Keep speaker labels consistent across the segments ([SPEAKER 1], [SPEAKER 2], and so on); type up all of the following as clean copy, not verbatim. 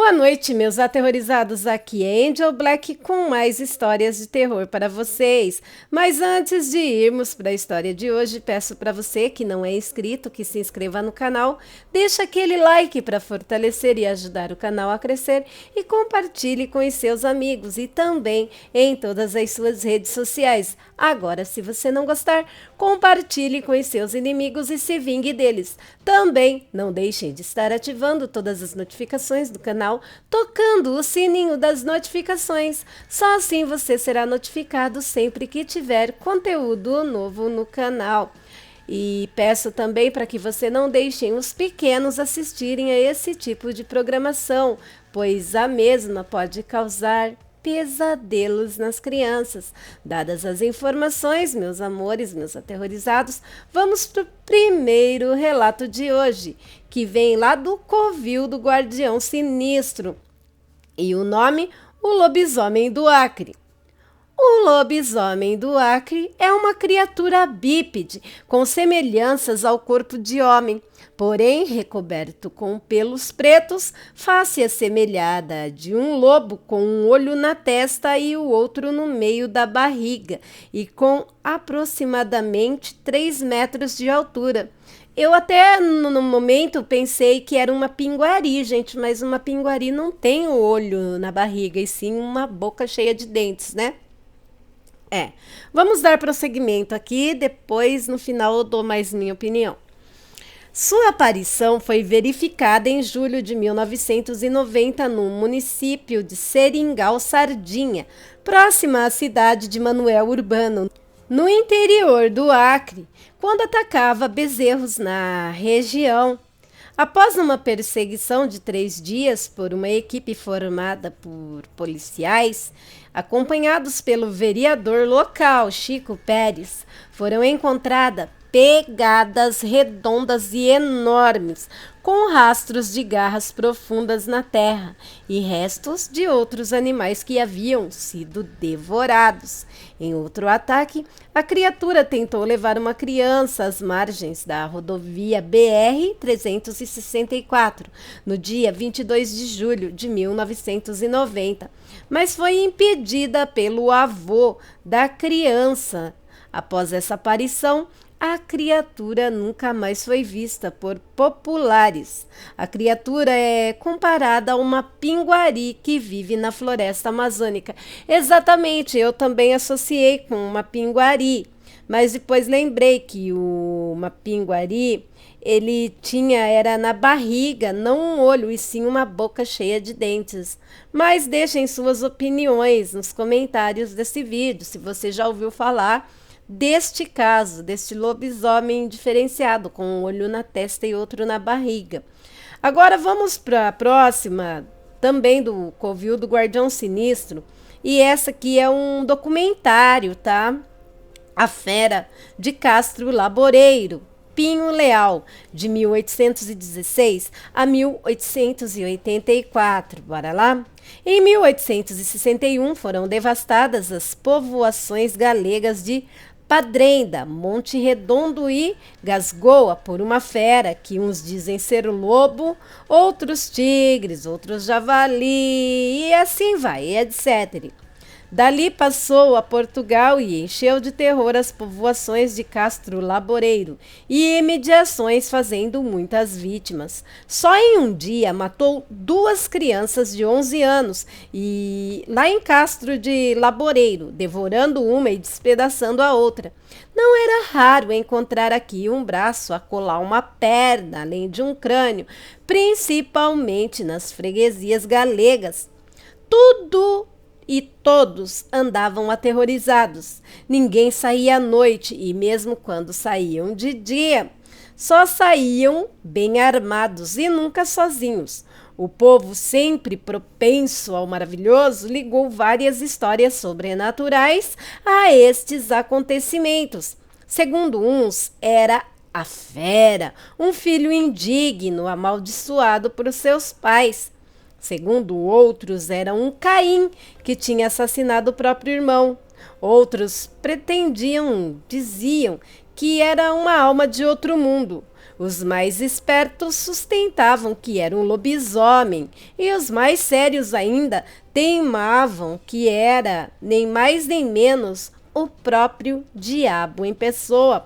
[SPEAKER 1] Boa noite, meus aterrorizados. Aqui é Angel Black com mais histórias de terror para vocês. Mas antes de irmos para a história de hoje, peço para você que não é inscrito que se inscreva no canal, deixa aquele like para fortalecer e ajudar o canal a crescer e compartilhe com os seus amigos e também em todas as suas redes sociais. Agora, se você não gostar, compartilhe com os seus inimigos e se vingue deles. Também não deixem de estar ativando todas as notificações do canal, tocando o sininho das notificações. Só assim você será notificado sempre que tiver conteúdo novo no canal. E peço também para que você não deixem os pequenos assistirem a esse tipo de programação, pois a mesma pode causar pesadelos nas crianças. Dadas as informações, meus amores, meus aterrorizados, vamos para o primeiro relato de hoje, que vem lá do covil do Guardião Sinistro. E o nome, o Lobisomem do Acre. O lobisomem do Acre é uma criatura bípede com semelhanças ao corpo de homem, porém recoberto com pelos pretos, face assemelhada de um lobo com um olho na testa e o outro no meio da barriga e com aproximadamente 3 metros de altura. Eu até no momento pensei que era uma pinguari, gente, mas uma pinguari não tem o olho na barriga e sim uma boca cheia de dentes, né? Vamos dar prosseguimento aqui, depois no final eu dou mais minha opinião. Sua aparição foi verificada em julho de 1990 no município de Seringal, Sardinha, próxima à cidade de Manoel Urbano, no interior do Acre, quando atacava bezerros na região. Após uma perseguição de 3 dias por uma equipe formada por policiais, acompanhados pelo vereador local, Chico Pérez, foram encontradas pegadas redondas e enormes, com rastros de garras profundas na terra e restos de outros animais que haviam sido devorados. Em outro ataque, a criatura tentou levar uma criança às margens da rodovia BR-364, no dia 22 de julho de 1990, mas foi impedida pelo avô da criança. Após essa aparição, a criatura nunca mais foi vista por populares. A criatura é comparada a uma pinguari que vive na floresta amazônica. Exatamente, eu também associei com uma pinguari, mas depois lembrei que uma pinguari era na barriga, não um olho, e sim uma boca cheia de dentes. Mas deixem suas opiniões nos comentários desse vídeo, se você já ouviu falar deste caso, deste lobisomem diferenciado, com um olho na testa e outro na barriga. Agora vamos para a próxima, também do covil do Guardião Sinistro, e essa aqui é um documentário, tá? A Fera de Castro Laboreiro, Pinho Leal, de 1816 a 1884. Bora lá? Em 1861 foram devastadas as povoações galegas de Padrenda, Monte Redondo e Gasgoa por uma fera que uns dizem ser o lobo, outros tigres, outros javali e assim vai, etc. Dali passou a Portugal e encheu de terror as povoações de Castro Laboreiro e imediações, fazendo muitas vítimas. Só em um dia matou 2 crianças de 11 anos e lá em Castro de Laboreiro, devorando uma e despedaçando a outra. Não era raro encontrar aqui um braço a colar uma perna, além de um crânio, principalmente nas freguesias galegas. Tudo e todos andavam aterrorizados. Ninguém saía à noite e mesmo quando saíam de dia, só saíam bem armados e nunca sozinhos. O povo, sempre propenso ao maravilhoso, ligou várias histórias sobrenaturais a estes acontecimentos. Segundo uns, era a fera, um filho indigno, amaldiçoado por seus pais. Segundo outros, era um Caim que tinha assassinado o próprio irmão. Outros diziam que era uma alma de outro mundo. Os mais espertos sustentavam que era um lobisomem, e os mais sérios ainda teimavam que era, nem mais nem menos, o próprio diabo em pessoa.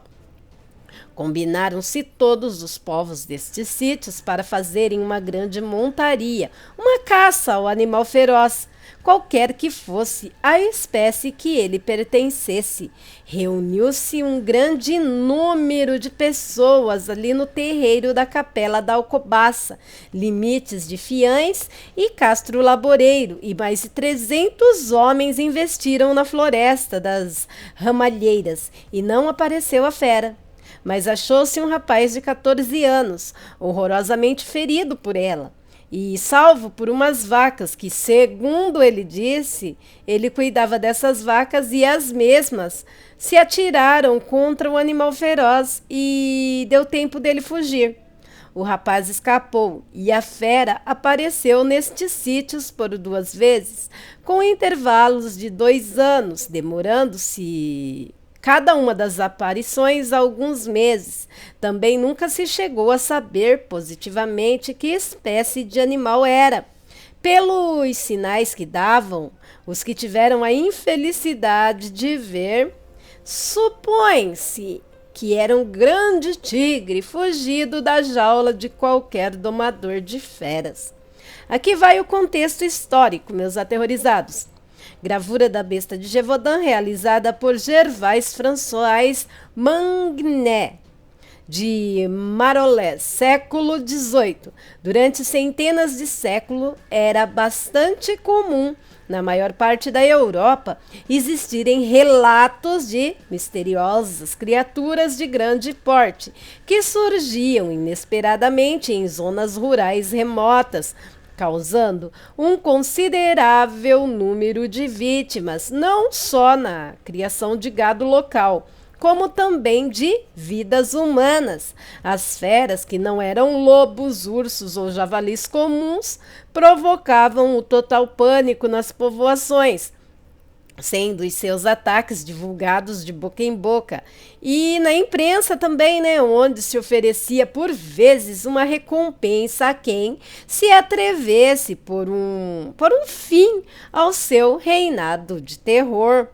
[SPEAKER 1] Combinaram-se todos os povos destes sítios para fazerem uma grande montaria, uma caça ao animal feroz, qualquer que fosse a espécie que ele pertencesse. Reuniu-se um grande número de pessoas ali no terreiro da Capela da Alcobaça, limites de Fiães e Castro Laboreiro, e mais de 300 homens investiram na floresta das Ramalheiras, e não apareceu a fera. Mas achou-se um rapaz de 14 anos, horrorosamente ferido por ela, e salvo por umas vacas que, segundo ele disse, ele cuidava dessas vacas, e as mesmas se atiraram contra o animal feroz e deu tempo dele fugir. O rapaz escapou e a fera apareceu nestes sítios por 2 vezes, com intervalos de 2 anos, demorando-se cada uma das aparições alguns meses. Também nunca se chegou a saber positivamente que espécie de animal era. Pelos sinais que davam, os que tiveram a infelicidade de ver, supõe-se que era um grande tigre fugido da jaula de qualquer domador de feras. Aqui vai o contexto histórico, meus aterrorizados. Gravura da besta de Gévaudan, realizada por Gervais François Mangnet, de Marolès, século XVIII. Durante centenas de séculos, era bastante comum, na maior parte da Europa, existirem relatos de misteriosas criaturas de grande porte, que surgiam inesperadamente em zonas rurais remotas, causando um considerável número de vítimas, não só na criação de gado local, como também de vidas humanas. As feras, que não eram lobos, ursos ou javalis comuns, provocavam o total pânico nas povoações, sendo os seus ataques divulgados de boca em boca. E na imprensa também, né, onde se oferecia por vezes uma recompensa a quem se atrevesse por um fim ao seu reinado de terror.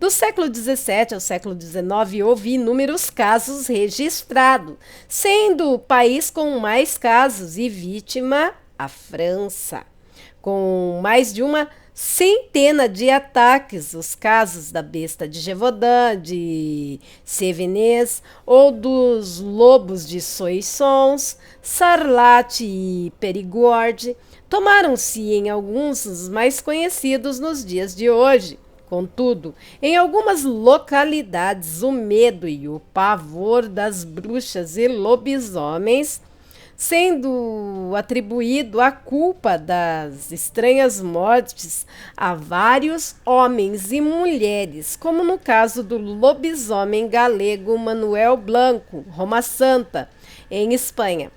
[SPEAKER 1] Do século XVII ao século XIX, houve inúmeros casos registrados, sendo o país com mais casos e vítima a França, com mais de uma centena de ataques. Os casos da besta de Gévaudan, de Sévenès, ou dos lobos de Soissons, Sarlat e Périgord tomaram-se em alguns dos mais conhecidos nos dias de hoje. Contudo, em algumas localidades, o medo e o pavor das bruxas e lobisomens, sendo atribuído a culpa das estranhas mortes a vários homens e mulheres, como no caso do lobisomem galego Manuel Blanco, Roma Santa, em Espanha.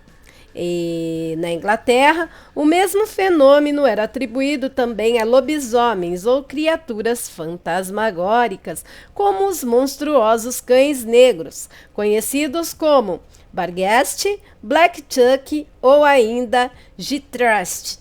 [SPEAKER 1] E na Inglaterra, o mesmo fenômeno era atribuído também a lobisomens ou criaturas fantasmagóricas, como os monstruosos cães negros, conhecidos como Barghest, Black Chuck ou ainda Gytrash.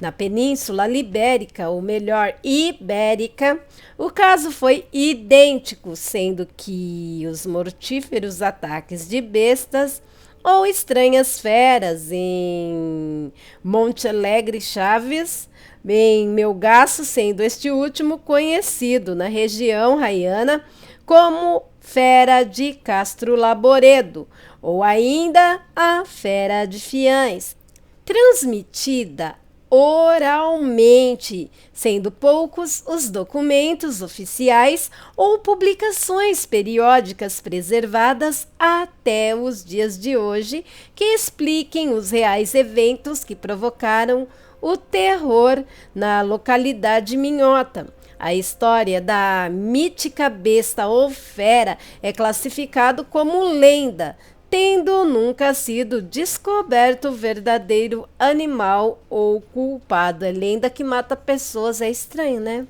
[SPEAKER 1] Na Península Ibérica, ou melhor, Ibérica, o caso foi idêntico, sendo que os mortíferos ataques de bestas ou estranhas feras em Monte Alegre Chaves, em Melgaço, sendo este último conhecido na região raiana como fera de Castro Laboredo, ou ainda a fera de Fiães, transmitida oralmente, sendo poucos os documentos oficiais ou publicações periódicas preservadas até os dias de hoje que expliquem os reais eventos que provocaram o terror na localidade minhota. A história da mítica besta ou fera é classificado como lenda, tendo nunca sido descoberto o verdadeiro animal ou culpado. É lenda que mata pessoas, é estranho, né?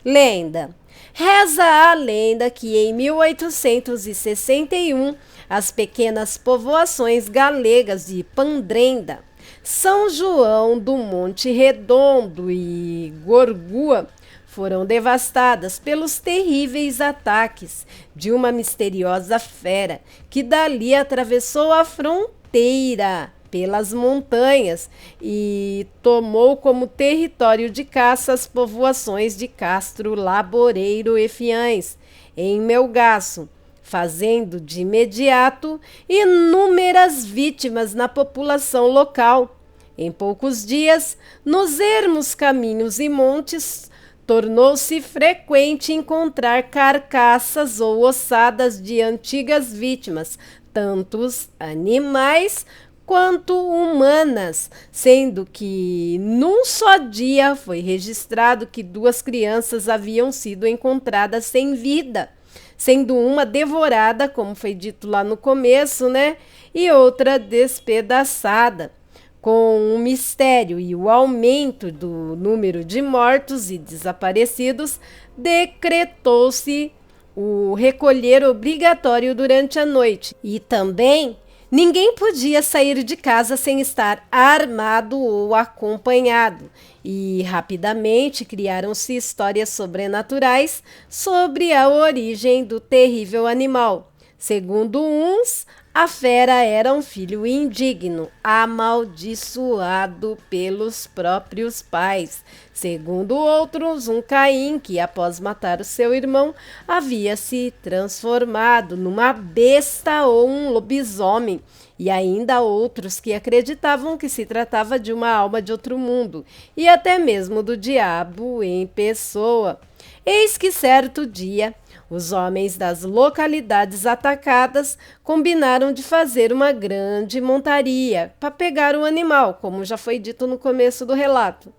[SPEAKER 1] Lenda. Reza a lenda que em 1861, as pequenas povoações galegas de Pandrenda, São João do Monte Redondo e Gorgua foram devastadas pelos terríveis ataques de uma misteriosa fera que dali atravessou a fronteira pelas montanhas e tomou como território de caça as povoações de Castro Laboreiro e Fiães, em Melgaço, fazendo de imediato inúmeras vítimas na população local. Em poucos dias, nos ermos caminhos e montes, tornou-se frequente encontrar carcaças ou ossadas de antigas vítimas, tantos animais quanto humanas, sendo que num só dia foi registrado que 2 crianças haviam sido encontradas sem vida, sendo uma devorada, como foi dito lá no começo, né? E outra despedaçada. Com o mistério e o aumento do número de mortos e desaparecidos, decretou-se o recolher obrigatório durante a noite. E também ninguém podia sair de casa sem estar armado ou acompanhado. E rapidamente criaram-se histórias sobrenaturais sobre a origem do terrível animal. Segundo uns, a fera era um filho indigno, amaldiçoado pelos próprios pais. Segundo outros, um Caim que, após matar o seu irmão, havia se transformado numa besta ou um lobisomem. E ainda outros que acreditavam que se tratava de uma alma de outro mundo, e até mesmo do diabo em pessoa. Eis que certo dia, os homens das localidades atacadas combinaram de fazer uma grande montaria para pegar o animal, como já foi dito no começo do relato.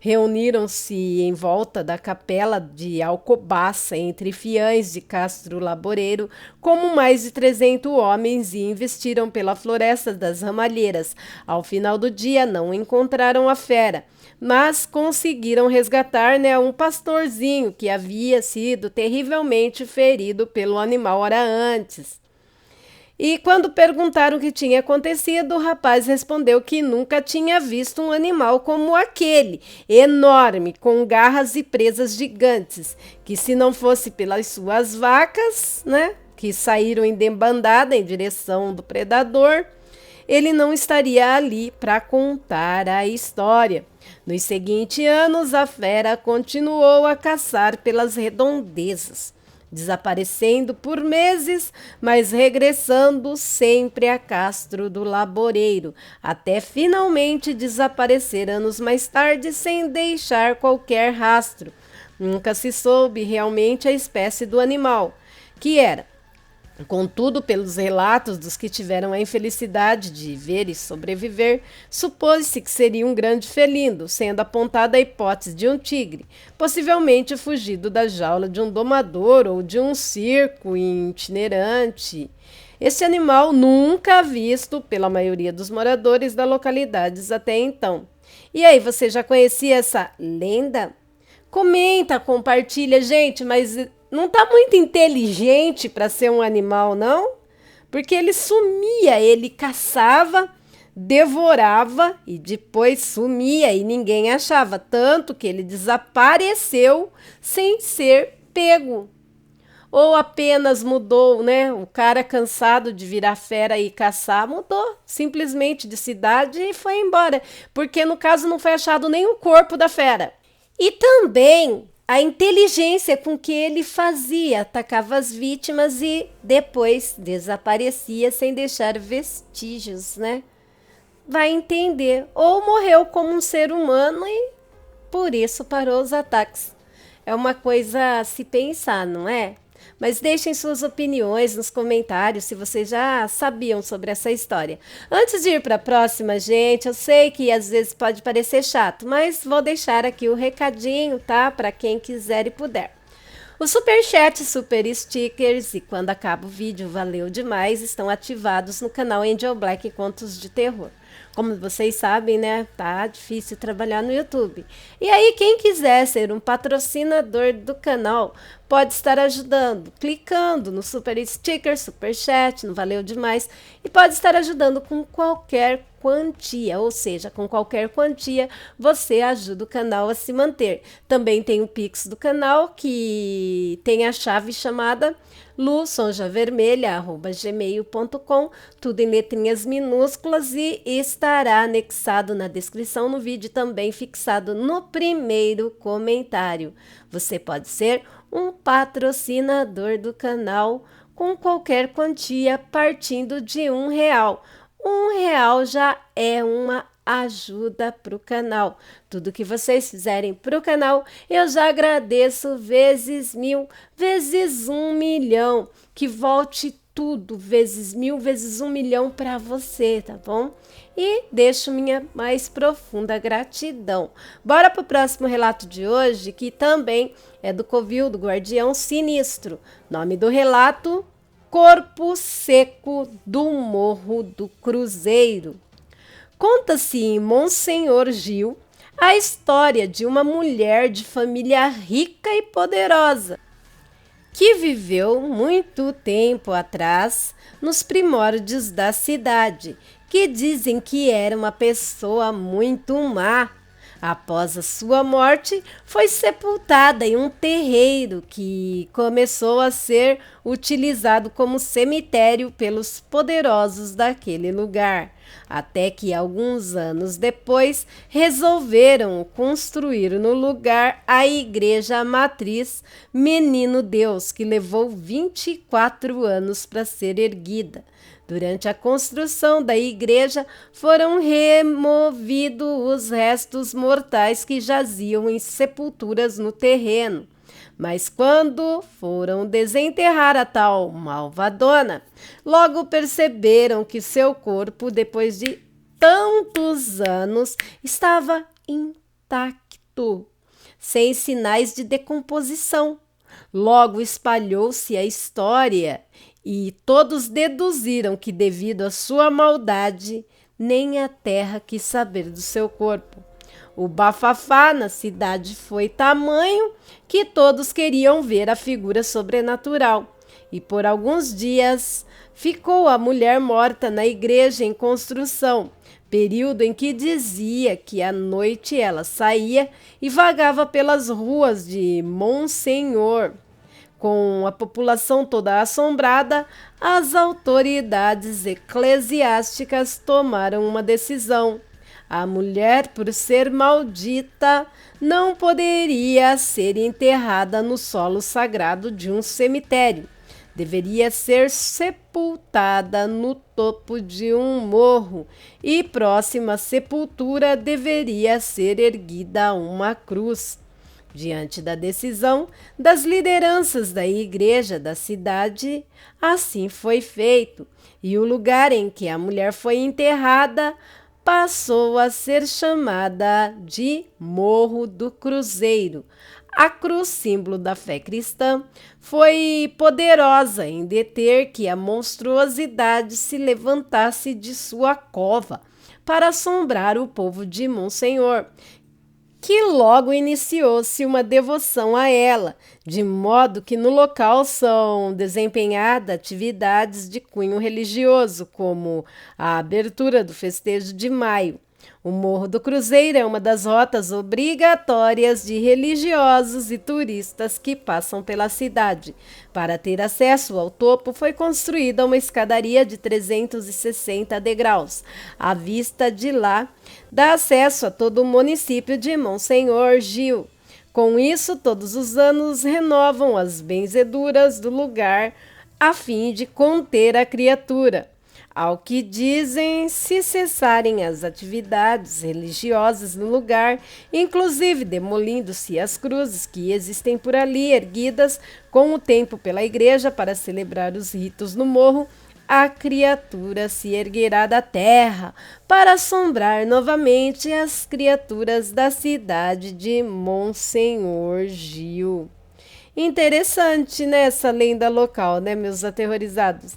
[SPEAKER 1] Reuniram-se em volta da capela de Alcobaça, entre Fiães de Castro Laboreiro, como mais de 300 homens, e investiram pela floresta das Ramalheiras. Ao final do dia não encontraram a fera, mas conseguiram resgatar, um pastorzinho que havia sido terrivelmente ferido pelo animal hora antes. E quando perguntaram o que tinha acontecido, o rapaz respondeu que nunca tinha visto um animal como aquele, enorme, com garras e presas gigantes, que se não fosse pelas suas vacas, que saíram em debandada em direção do predador, ele não estaria ali para contar a história. Nos seguintes anos, a fera continuou a caçar pelas redondezas, desaparecendo por meses, mas regressando sempre a Castro do Laboreiro, até finalmente desaparecer anos mais tarde sem deixar qualquer rastro. Nunca se soube realmente a espécie do animal, que era. Contudo, pelos relatos dos que tiveram a infelicidade de ver e sobreviver, supôs-se que seria um grande felino, sendo apontada a hipótese de um tigre, possivelmente fugido da jaula de um domador ou de um circo itinerante. Este animal nunca visto pela maioria dos moradores das localidades até então. E aí, você já conhecia essa lenda? Comenta, compartilha, gente, mas não tá muito inteligente para ser um animal, não? Porque ele sumia, ele caçava, devorava e depois sumia e ninguém achava. Tanto que ele desapareceu sem ser pego. Ou apenas mudou, O cara cansado de virar fera e caçar, mudou simplesmente de cidade e foi embora. Porque no caso não foi achado nem o corpo da fera. E também a inteligência com que ele fazia, atacava as vítimas e depois desaparecia sem deixar vestígios, Vai entender. Ou morreu como um ser humano e por isso parou os ataques. É uma coisa a se pensar, não é? Mas deixem suas opiniões nos comentários se vocês já sabiam sobre essa história. Antes de ir para a próxima, gente, eu sei que às vezes pode parecer chato, mas vou deixar aqui o recadinho, tá? Para quem quiser e puder. O superchat, super stickers e quando acaba o vídeo, valeu demais, estão ativados no canal Angel Black Contos de Terror. Como vocês sabem, né? Tá difícil trabalhar no YouTube. E aí, quem quiser ser um patrocinador do canal, pode estar ajudando, clicando no super sticker, super chat, não valeu demais, e pode estar ajudando com qualquer quantia, ou seja, com qualquer quantia você ajuda o canal a se manter. Também tem o Pix do canal, que tem a chave chamada lusonjavermelha@gmail.com, tudo em letrinhas minúsculas, e estará anexado na descrição no vídeo, também fixado no primeiro comentário. Você pode ser um patrocinador do canal com qualquer quantia, partindo de R$ 1. R$ 1 já é uma ajuda para o canal. Tudo que vocês fizerem para o canal, eu já agradeço vezes 1000, vezes 1 milhão. Que volte tudo vezes 1000, vezes 1 milhão para você, tá bom? E deixo minha mais profunda gratidão. Bora para o próximo relato de hoje, que também é do Covil, do Guardião Sinistro. Nome do relato: Corpo Seco do Morro do Cruzeiro. Conta-se em Monsenhor Gil a história de uma mulher de família rica e poderosa, que viveu muito tempo atrás nos primórdios da cidade, que dizem que era uma pessoa muito má. Após a sua morte, foi sepultada em um terreiro que começou a ser utilizado como cemitério pelos poderosos daquele lugar, até que alguns anos depois resolveram construir no lugar a igreja matriz Menino Deus, que levou 24 anos para ser erguida. Durante a construção da igreja, foram removidos os restos mortais que jaziam em sepulturas no terreno. Mas quando foram desenterrar a tal malvadona, logo perceberam que seu corpo, depois de tantos anos, estava intacto, sem sinais de decomposição. Logo espalhou-se a história e todos deduziram que, devido à sua maldade, nem a terra quis saber do seu corpo. O bafafá na cidade foi tamanho que todos queriam ver a figura sobrenatural. E por alguns dias ficou a mulher morta na igreja em construção, período em que dizia que à noite ela saía e vagava pelas ruas de Monsenhor. Com a população toda assombrada, as autoridades eclesiásticas tomaram uma decisão. A mulher, por ser maldita, não poderia ser enterrada no solo sagrado de um cemitério. Deveria ser sepultada no topo de um morro, e próxima à sepultura deveria ser erguida uma cruz. Diante da decisão das lideranças da igreja da cidade, assim foi feito, e o lugar em que a mulher foi enterrada passou a ser chamada de Morro do Cruzeiro. A cruz, símbolo da fé cristã, foi poderosa em deter que a monstruosidade se levantasse de sua cova para assombrar o povo de Monsenhor, que logo iniciou-se uma devoção a ela, de modo que no local são desempenhadas atividades de cunho religioso, como a abertura do festejo de maio. O Morro do Cruzeiro é uma das rotas obrigatórias de religiosos e turistas que passam pela cidade. Para ter acesso ao topo, foi construída uma escadaria de 360 degraus. A vista de lá dá acesso a todo o município de Monsenhor Gil. Com isso, todos os anos renovam as benzeduras do lugar a fim de conter a criatura. Ao que dizem, se cessarem as atividades religiosas no lugar, inclusive demolindo-se as cruzes que existem por ali, erguidas com o tempo pela igreja para celebrar os ritos no morro, a criatura se erguerá da terra para assombrar novamente as criaturas da cidade de Monsenhor Gil. Interessante, né, essa lenda local, né, meus aterrorizados?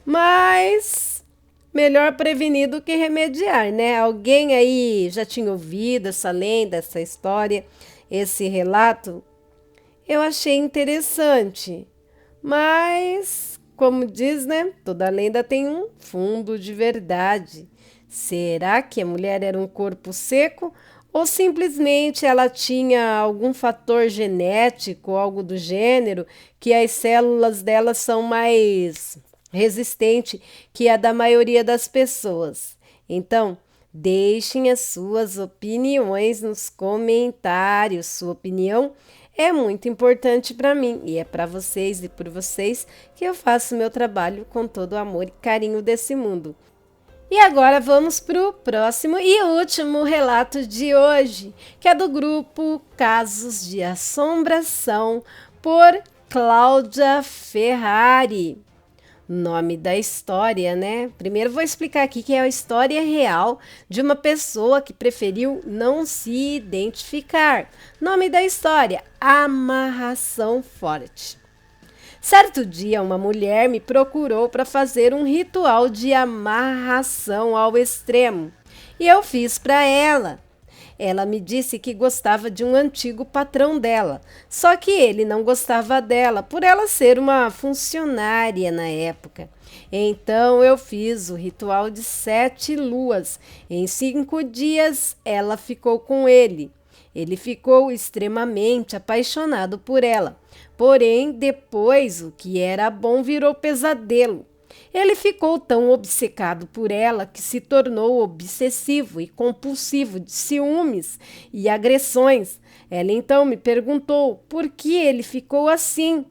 [SPEAKER 1] Mas melhor prevenir do que remediar, né? Alguém aí já tinha ouvido essa lenda, essa história, esse relato? Eu achei interessante, mas, como diz, né? Toda lenda tem um fundo de verdade. Será que a mulher era um corpo seco ou simplesmente ela tinha algum fator genético, algo do gênero, que as células dela são mais resistentes que a da maioria das pessoas? Então, deixem as suas opiniões nos comentários. Sua opinião é muito importante para mim e é para vocês e por vocês que eu faço meu trabalho com todo o amor e carinho desse mundo. E agora vamos para o próximo e último relato de hoje, que é do grupo Casos de Assombração, por Cláudia Ferrari. Nome da história, né? Primeiro vou explicar aqui que é a história real de uma pessoa que preferiu não se identificar. Nome da história: Amarração Forte. Certo dia, uma mulher me procurou para fazer um ritual de amarração ao extremo e eu fiz para ela. Ela me disse que gostava de um antigo patrão dela, só que ele não gostava dela por ela ser uma funcionária na época. Então eu fiz o ritual de 7 luas. Em 5 dias ela ficou com ele. Ele ficou extremamente apaixonado por ela. Porém, depois o que era bom virou pesadelo. Ele ficou tão obcecado por ela que se tornou obsessivo e compulsivo de ciúmes e agressões. Ela então me perguntou por que ele ficou assim.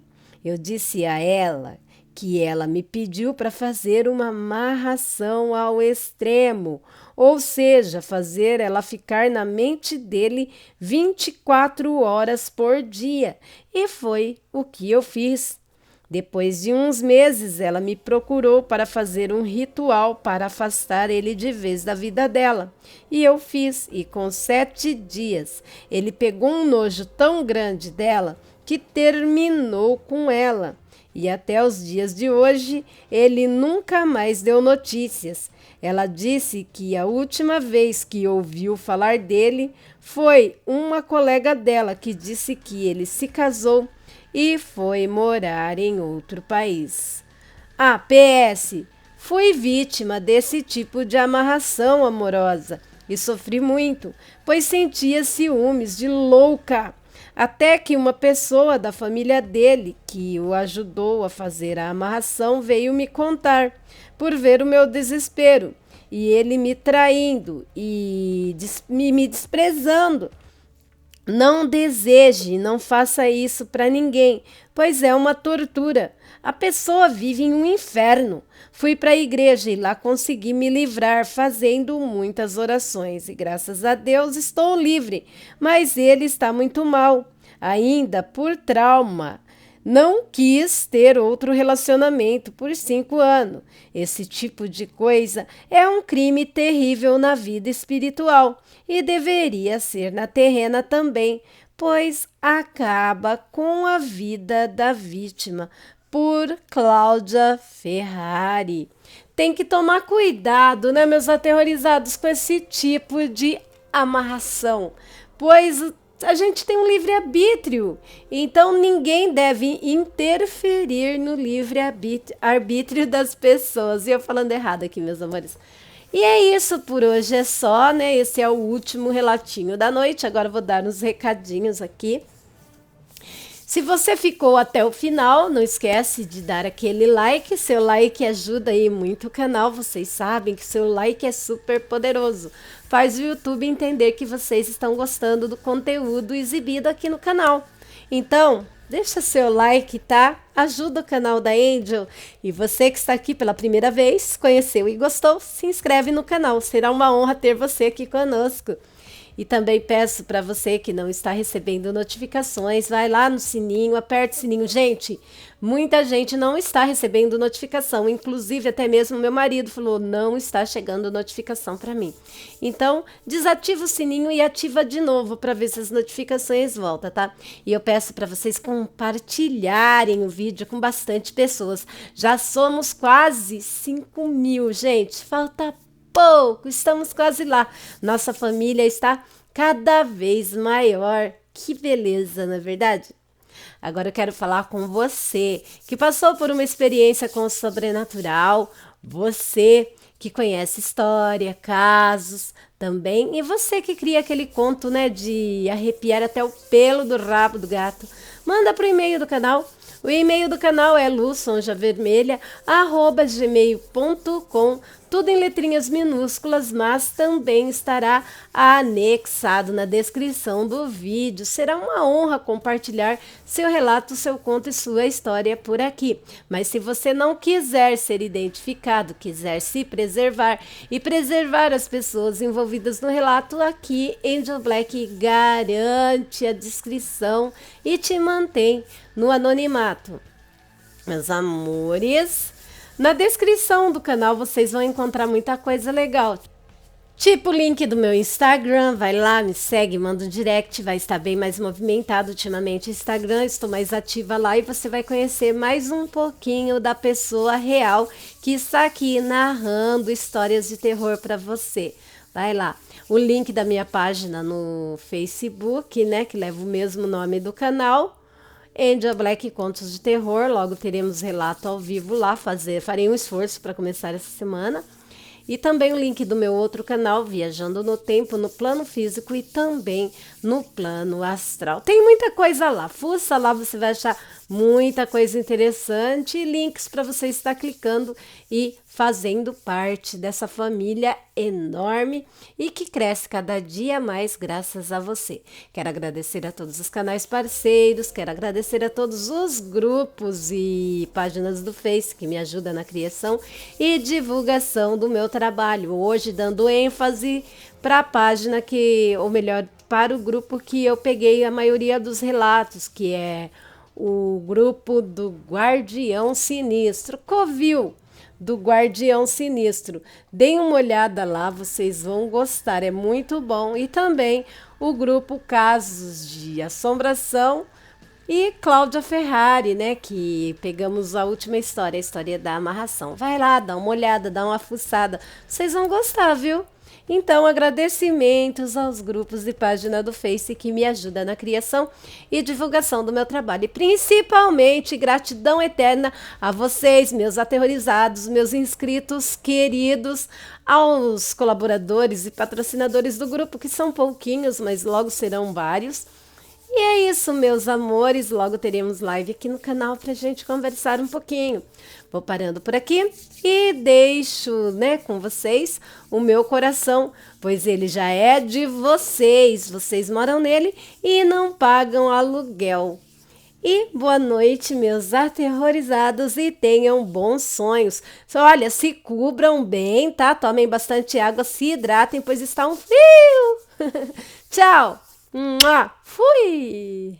[SPEAKER 1] Eu disse a ela que ela me pediu para fazer uma amarração ao extremo, ou seja, fazer ela ficar na mente dele 24 horas por dia. E foi o que eu fiz. Depois de uns meses, ela me procurou para fazer um ritual para afastar ele de vez da vida dela. E eu fiz, e com 7 dias, ele pegou um nojo tão grande dela que terminou com ela. E até os dias de hoje, ele nunca mais deu notícias. Ela disse que a última vez que ouviu falar dele foi uma colega dela que disse que ele se casou e foi morar em outro país. Ah, PS, fui vítima desse tipo de amarração amorosa e sofri muito, pois sentia ciúmes de louca. Até que uma pessoa da família dele, que o ajudou a fazer a amarração, veio me contar, por ver o meu desespero, e ele me traindo e me desprezando. Não deseje, não faça isso para ninguém, pois é uma tortura. A pessoa vive em um inferno. Fui para a igreja e lá consegui me livrar fazendo muitas orações e graças a Deus estou livre, mas ele está muito mal, ainda por trauma. Não quis ter outro relacionamento por 5 anos. Esse tipo de coisa é um crime terrível na vida espiritual e deveria ser na terrena também, pois acaba com a vida da vítima. Por Cláudia Ferrari. Tem que tomar cuidado, né, meus aterrorizados, com esse tipo de amarração, pois a gente tem um livre-arbítrio, então ninguém deve interferir no livre-arbítrio das pessoas. E eu falando errado aqui, meus amores. E é isso, por hoje é só, né? Esse é o último relatinho da noite. Agora eu vou dar uns recadinhos aqui. Se você ficou até o final, não esquece de dar aquele like. Seu like ajuda aí muito o canal. Vocês sabem que seu like é super poderoso. Faz o YouTube entender que vocês estão gostando do conteúdo exibido aqui no canal. Então, deixa seu like, tá? Ajuda o canal da Angel. E você que está aqui pela primeira vez, conheceu e gostou, se inscreve no canal. Será uma honra ter você aqui conosco. E também peço para você que não está recebendo notificações, vai lá no sininho, aperte o sininho. Gente, muita gente não está recebendo notificação, inclusive até mesmo meu marido falou, não está chegando notificação para mim. Então, desativa o sininho e ativa de novo para ver se as notificações voltam, tá? E eu peço para vocês compartilharem o vídeo com bastante pessoas. Já somos quase 5.000, gente. Falta pouco, estamos quase lá. Nossa família está cada vez maior. Que beleza, não é verdade? Agora eu quero falar com você que passou por uma experiência com o sobrenatural, você que conhece história, casos também, e você que cria aquele conto, né, de arrepiar até o pelo do rabo do gato. Manda pro e-mail do canal. O e-mail do canal é @gmail.com, tudo em letrinhas minúsculas, mas também estará anexado na descrição do vídeo. Será uma honra compartilhar seu relato, seu conto e sua história por aqui. Mas se você não quiser ser identificado, quiser se preservar e preservar as pessoas envolvidas no relato, aqui Angel Black garante a descrição e te mantém no anonimato. Meus amores, na descrição do canal vocês vão encontrar muita coisa legal. Tipo o link do meu Instagram, vai lá, me segue, manda um direct, vai estar bem mais movimentado ultimamente o Instagram, estou mais ativa lá e você vai conhecer mais um pouquinho da pessoa real que está aqui narrando histórias de terror para você. Vai lá. O link da minha página no Facebook, né, que leva o mesmo nome do canal, Angel Black Contos de Terror. Logo teremos relato ao vivo lá, farei um esforço para começar essa semana. E também o link do meu outro canal, Viajando no Tempo, no plano físico e também no plano astral. Tem muita coisa lá, fuça lá, você vai achar muita coisa interessante e links para você estar clicando e fazendo parte dessa família enorme e que cresce cada dia mais graças a você. Quero agradecer a todos os canais parceiros, quero agradecer a todos os grupos e páginas do Face que me ajudam na criação e divulgação do meu trabalho. Hoje dando ênfase para a página que, ou melhor, para o grupo que eu peguei a maioria dos relatos, que é o grupo do Guardião Sinistro, Covil do Guardião Sinistro. Deem uma olhada lá, vocês vão gostar, é muito bom. E também o grupo Casos de Assombração e Cláudia Ferrari, né, que pegamos a última história, a história da amarração. Vai lá, dá uma olhada, dá uma fuçada, vocês vão gostar, viu? Então, agradecimentos aos grupos e página do Face que me ajudam na criação e divulgação do meu trabalho. E principalmente, gratidão eterna a vocês, meus aterrorizados, meus inscritos queridos, aos colaboradores e patrocinadores do grupo, que são pouquinhos, mas logo serão vários. E é isso, meus amores. Logo teremos live aqui no canal pra gente conversar um pouquinho. Vou parando por aqui e deixo, né, com vocês o meu coração, pois ele já é de vocês. Vocês moram nele e não pagam aluguel. E boa noite, meus aterrorizados, e tenham bons sonhos. Olha, se cubram bem, tá? Tomem bastante água, se hidratem, pois está um frio. Tchau! Fui!